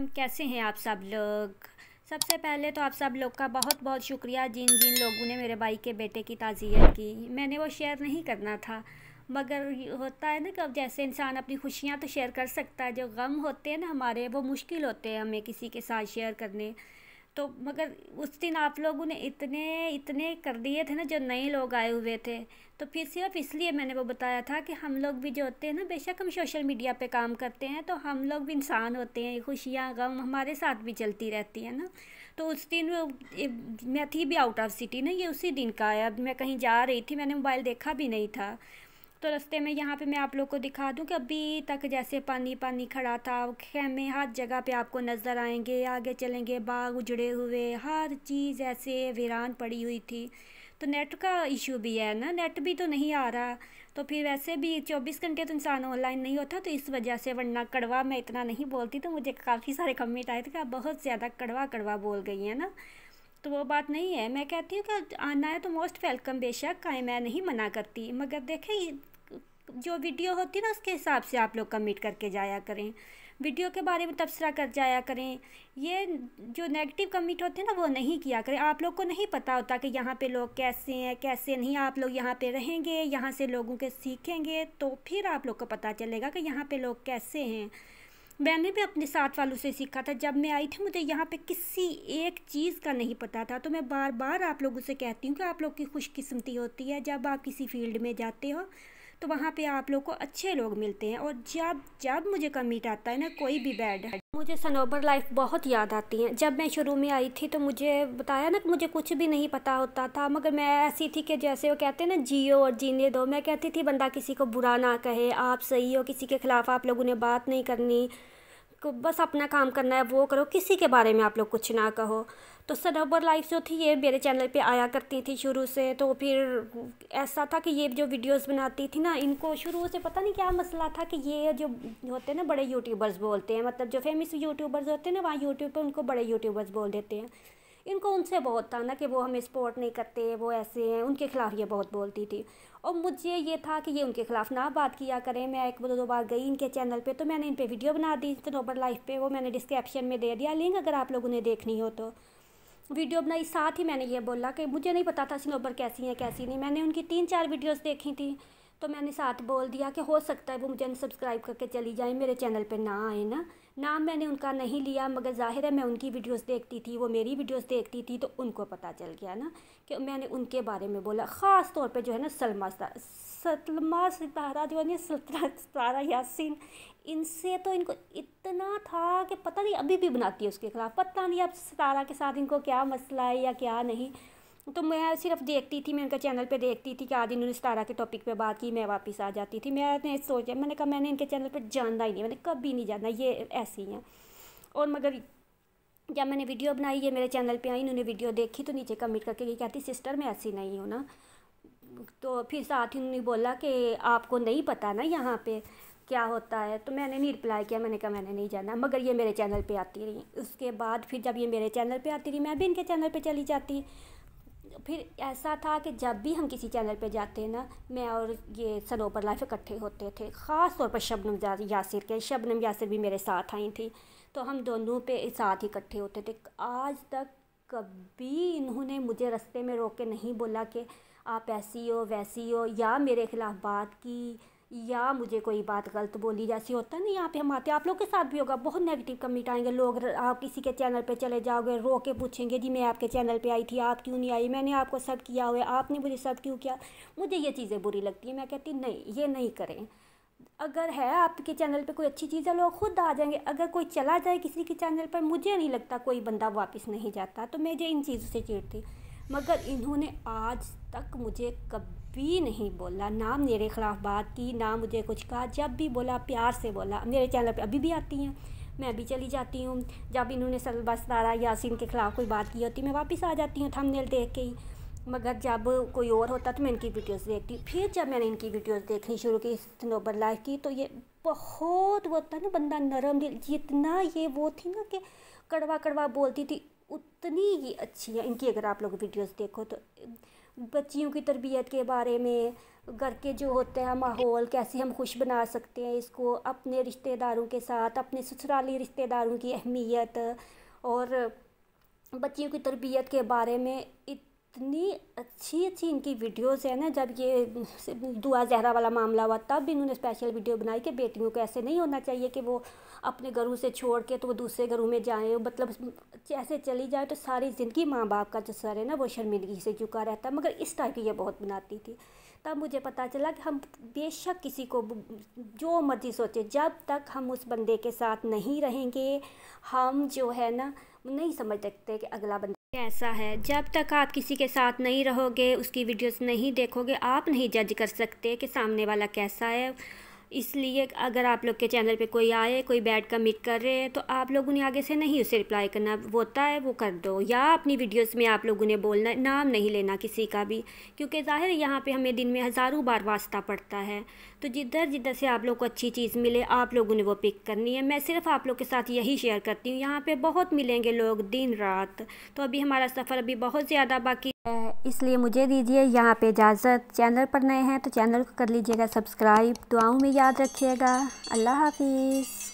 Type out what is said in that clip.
कैसे हैं आप सब लोग। सबसे पहले तो आप सब लोग का बहुत बहुत शुक्रिया जिन जिन लोगों ने मेरे भाई के बेटे की ताज़ियत की। मैंने वो शेयर नहीं करना था, मगर होता है ना कि अब जैसे इंसान अपनी खुशियाँ तो शेयर कर सकता है, जो गम होते हैं ना हमारे, वो मुश्किल होते हैं हमें किसी के साथ शेयर करने। तो मगर उस दिन आप लोगों ने इतने इतने कर दिए थे ना, जो नए लोग आए हुए थे। तो फिर सिर्फ इसलिए मैंने वो बताया था कि हम लोग भी जो होते हैं ना, बेशक हम सोशल मीडिया पे काम करते हैं, तो हम लोग भी इंसान होते हैं, खुशियाँ गम हमारे साथ भी चलती रहती हैं ना। तो उस दिन मैं थी भी आउट ऑफ सिटी ना, ये उसी दिन का है। अब मैं कहीं जा रही थी, मैंने मोबाइल देखा भी नहीं था। तो रास्ते में यहाँ पे मैं आप लोग को दिखा दूँ कि अभी तक जैसे पानी पानी खड़ा था, खेमे हर जगह पे आपको नज़र आएंगे। आगे चलेंगे, बाग उजड़े हुए, हर चीज़ ऐसे वीरान पड़ी हुई थी। तो नेट का इशू भी है ना, नेट भी तो नहीं आ रहा। तो फिर वैसे भी 24 घंटे तो इंसान ऑनलाइन नहीं होता, तो इस वजह से। वरना कड़वा मैं इतना नहीं बोलती, तो मुझे काफ़ी सारे कमेंट आए थे कि आप बहुत ज़्यादा कड़वा कड़वा बोल गई हैं ना। तो वो बात नहीं है, मैं कहती हूँ कि आना है तो मोस्ट वेलकम, बेशक आए, मैं नहीं मना करती। मगर देखें, जो वीडियो होती है ना, उसके हिसाब से आप लोग कमेंट करके जाया करें, वीडियो के बारे में तबसरा कर जाया करें। ये जो नेगेटिव कमेंट होते हैं ना, वो नहीं किया करें। आप लोग को नहीं पता होता कि यहाँ पे लोग कैसे हैं कैसे नहीं। आप लोग यहाँ पे रहेंगे, यहाँ से लोगों के सीखेंगे, तो फिर आप लोग को पता चलेगा कि यहाँ पे लोग कैसे हैं। मैंने भी अपने साथ वालों से सीखा था। जब मैं आई थी, मुझे यहाँ पे किसी एक चीज़ का नहीं पता था। तो मैं बार बार आप लोगों से कहती हूँ कि आप लोग की खुशकिस्मती होती है, जब आप किसी फील्ड में जाते हो तो वहाँ पे आप लोग को अच्छे लोग मिलते हैं। और जब जब मुझे कमिट आता है ना, कोई भी बैड है, मुझे सनोबर लाइफ बहुत याद आती है। जब मैं शुरू में आई थी तो मुझे बताया ना कि मुझे कुछ भी नहीं पता होता था, मगर मैं ऐसी थी कि जैसे वो कहते हैं ना, जियो और जीने दो। मैं कहती थी बंदा किसी को बुरा ना कहे, आप सही हो, किसी के ख़िलाफ़ आप लोगों ने बात नहीं करनी, बस अपना काम करना है, वो करो, किसी के बारे में आप लोग कुछ ना कहो। तो सनोबर लाइफ जो थी, ये मेरे चैनल पे आया करती थी शुरू से। तो फिर ऐसा था कि ये जो वीडियोस बनाती थी ना, इनको शुरू से पता नहीं क्या मसला था कि ये जो होते हैं ना, बड़े यूट्यूबर्स बोलते हैं, मतलब जो फेमस यूट्यूबर्स होते हैं ना, वहाँ यूट्यूब पर उनको बड़े यूट्यूबर्स बोल देते हैं। इनको उनसे बहुत था ना कि वो हमें सपोर्ट नहीं करते, वो ऐसे हैं, उनके ख़िलाफ़ ये बहुत बोलती थी। और मुझे ये था कि ये उनके ख़िलाफ़ ना बात किया करें। मैं एक दो बार गई इनके चैनल पे, तो मैंने इन पे वीडियो बना दी सनोबर लाइफ पे। वो मैंने डिस्क्रिप्शन में दे दिया लिंक, अगर आप लोगों ने देखनी हो तो। वीडियो बनाई, साथ ही मैंने ये बोला कि मुझे नहीं पता था सनोबर कैसी है कैसी नहीं। मैंने उनकी 3-4 वीडियोस देखी थी, तो मैंने साथ बोल दिया कि हो सकता है वो मुझे अनसब्सक्राइब करके चली जाए, मेरे चैनल पे ना आए ना। नाम मैंने उनका नहीं लिया, मगर ज़ाहिर है मैं उनकी वीडियोस देखती थी, वो मेरी वीडियोस देखती थी, तो उनको पता चल गया ना कि मैंने उनके बारे में बोला। ख़ास तौर पे जो है ना, सलमा सितारा जो है ना, सितारा यासीन, इनसे तो इनको इतना था कि पता नहीं, अभी भी बनाती है उसके ख़िलाफ़। पता नहीं अब सितारा के साथ इनको क्या मसला है या क्या नहीं। तो मैं सिर्फ देखती थी, मैं उनका चैनल पे देखती थी कि आज इन्होंने सितारा के टॉपिक पे बात की, मैं वापस आ जाती थी। मैंने सोचा, मैंने कहा मैंने इनके चैनल पे जानना ही नहीं, मैंने कभी नहीं जानना, ये ऐसी हैं। और मगर जब मैंने वीडियो बनाई, ये मेरे चैनल पे आई, इन्होंने वीडियो देखी, तो नीचे कमेंट करके ये कहती, सिस्टर मैं ऐसी नहीं हूँ ना। तो फिर साथ ही उन्होंने बोला कि आपको नहीं पता ना यहाँ पे क्या होता है। तो मैंने नहीं रिप्लाई किया, मैंने कहा मैंने नहीं जाना। मगर ये मेरे चैनल पे आती रही। उसके बाद फिर जब ये मेरे चैनल पे आती रही, मैं भी इनके चैनल पे चली जाती। फिर ऐसा था कि जब भी हम किसी चैनल पे जाते हैं ना, मैं और ये सनोबर लाइफ इकट्ठे होते थे। ख़ास तौर पर शबनम यासिर भी मेरे साथ आई थी, तो हम दोनों पे साथ ही इकट्ठे होते थे। आज तक कभी इन्होंने मुझे रास्ते में रोक के नहीं बोला कि आप ऐसी हो वैसी हो, या मेरे ख़िलाफ़ बात की, या मुझे कोई बात गलत बोली। जैसी होता है ना, यहाँ पे हम आते हैं, आप लोग के साथ भी होगा, बहुत नेगेटिव कमेंट आएंगे। लोग, आप किसी के चैनल पे चले जाओगे, रो के पूछेंगे, जी मैं आपके चैनल पे आई थी, आप क्यों नहीं आई, मैंने आपको सब किया हुआ है, आपने मुझे सब क्यों किया। मुझे ये चीज़ें बुरी लगती हैं। मैं कहती नहीं, ये नहीं करें। अगर है आपके चैनल पे कोई अच्छी चीज़ है, लोग खुद आ जाएंगे। अगर कोई चला जाए किसी के चैनल पर, मुझे नहीं लगता कोई बंदा वापस नहीं जाता। तो मुझे इन चीज़ों से चिढ़ती। मगर इन्होंने आज तक मुझे कभी नहीं बोला, ना मेरे ख़िलाफ़ बात की, ना मुझे कुछ कहा। जब भी बोला, प्यार से बोला। मेरे चैनल पे अभी भी आती हैं, मैं भी चली जाती हूँ। जब इन्होंने सितारा यासीन के ख़िलाफ़ कोई बात की होती, मैं वापस आ जाती हूँ थंबनेल देख के ही। मगर जब कोई और होता तो मैं इनकी वीडियोस देखती। फिर जब मैंने इनकी वीडियोस देखनी शुरू की, सनोबर लाइफ की, तो ये बहुत, वो होता है ना बंदा नरम दिल, जितना ये वो थी ना कि कड़वा कड़वा बोलती थी, उतनी ही अच्छी है इनकी। अगर आप लोग वीडियोस देखो तो बच्चियों की तरबियत के बारे में, घर के जो होते हैं माहौल कैसे हम खुश बना सकते हैं इसको, अपने रिश्तेदारों के साथ, अपने ससुराली रिश्तेदारों की अहमियत, और बच्चियों की तरबियत के बारे में इतनी अच्छी अच्छी इनकी वीडियोस है ना। जब ये दुआ ज़हरा वाला मामला हुआ तब भी इन्होंने स्पेशल वीडियो बनाई कि बेटियों को ऐसे नहीं होना चाहिए कि वो अपने घरों से छोड़ के तो वो दूसरे घरों में जाएं, मतलब ऐसे चली जाए तो सारी ज़िंदगी माँ बाप का जो सर है ना वो शर्मिंदगी से झुका रहता है। मगर इस टाइप की ये बहुत बनाती थी। तब मुझे पता चला कि हम बेशक किसी को जो मर्ज़ी सोचे, जब तक हम उस बंदे के साथ नहीं रहेंगे हम जो है ना नहीं समझ सकते कि अगला बंदा कैसा है। जब तक आप किसी के साथ नहीं रहोगे, उसकी वीडियोस नहीं देखोगे, आप नहीं जज कर सकते कि सामने वाला कैसा है। इसलिए अगर आप लोग के चैनल पे कोई आए, कोई बैड कमेंट कर रहे हैं तो आप लोगों ने आगे से नहीं उसे रिप्लाई करना, वो होता है वो कर दो, या अपनी वीडियोस में आप लोगों ने बोलना, नाम नहीं लेना किसी का भी, क्योंकि ज़ाहिर है यहाँ पे हमें दिन में हज़ारों बार वास्ता पड़ता है। तो जिधर जिधर से आप लोग को अच्छी चीज़ मिले आप लोगों ने वो पिक करनी है। मैं सिर्फ आप लोग के साथ यही शेयर करती हूँ। यहाँ पे बहुत मिलेंगे लोग दिन रात, तो अभी हमारा सफ़र अभी बहुत ज़्यादा बाकी है, इसलिए मुझे दीजिए यहाँ पे इजाज़त। चैनल पर नए हैं तो चैनल को कर लीजिएगा सब्सक्राइब। दुआओं में याद रखिएगा। अल्लाह हाफिज़।